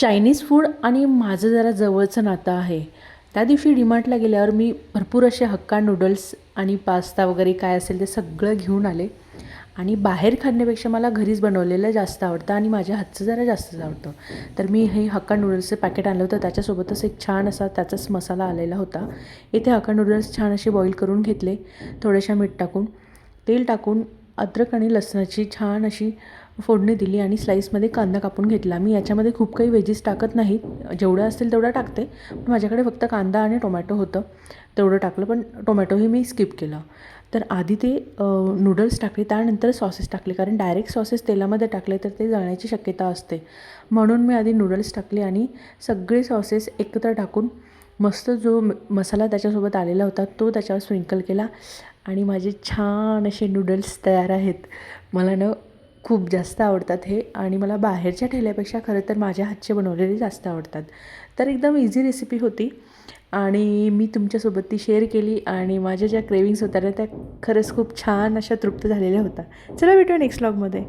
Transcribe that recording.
Chinese food आणि माझं जरा जवळचं नातं आहे. त्या दिवशी डीमार्टला गेल्यावर मी भरपूर असे हक्का नूडल्स आणि पास्ता वगैरे काय असेल ते सगळं घेऊन आले आणि बाहेर खाण्यापेक्षा मला घरीच बनवलेलं जास्त आवडतं आणि माझ्या हातचं जरा जास्तच आवडतं. तर मी हे हक्का नूडल्सचं पॅकेट आणलं होतं, त्याच्यासोबतच एक छान असा त्याचाच मसाला आलेला होता. इथे हक्का नूडल्स छान असे बॉईल करून घेतले, थोड्याशा मीठ टाकून, तेल टाकून अद्रक आणि लसणाची छान अशी फोडणी दिली आणि स्लाईसमध्ये कांदा कापून घेतला. मी याच्यामध्ये खूप काही व्हेजीस टाकत नाही, जेवढं असेल तेवढं टाकते. पण माझ्याकडे फक्त कांदा आणि टोमॅटो होतं, तेवढं टाकलं, पण टोमॅटोही मी स्किप केलं. तर आधी ते नूडल्स टाकले, त्यानंतर सॉसेस टाकले, कारण डायरेक्ट सॉसेस तेलामध्ये टाकले तर ते जळण्याची शक्यता असते. म्हणून मी आधी नूडल्स टाकले आणि सगळे सॉसेस एकत्र टाकून मस्त जो मसाला त्याच्यासोबत आलेला होता तो त्याच्यावर स्प्रिंकल केला आणि माझे छान असे नूडल्स तयार आहेत. मला खूप जास्त आवडतात हे आणि मला बाहेरच्या ठेल्यापेक्षा खरं तर माझ्या हातचे बनवलेले जास्त आवडतात. तर एकदम इझी रेसिपी होती आणि मी तुमच्यासोबत ती शेअर केली आणि माझ्या ज्या क्रेविंग्स होत्या ना त्या खरंच खूप छान अशा तृप्त झालेल्या होत्या. चला भेटूया नेक्स्ट व्लॉगमध्ये.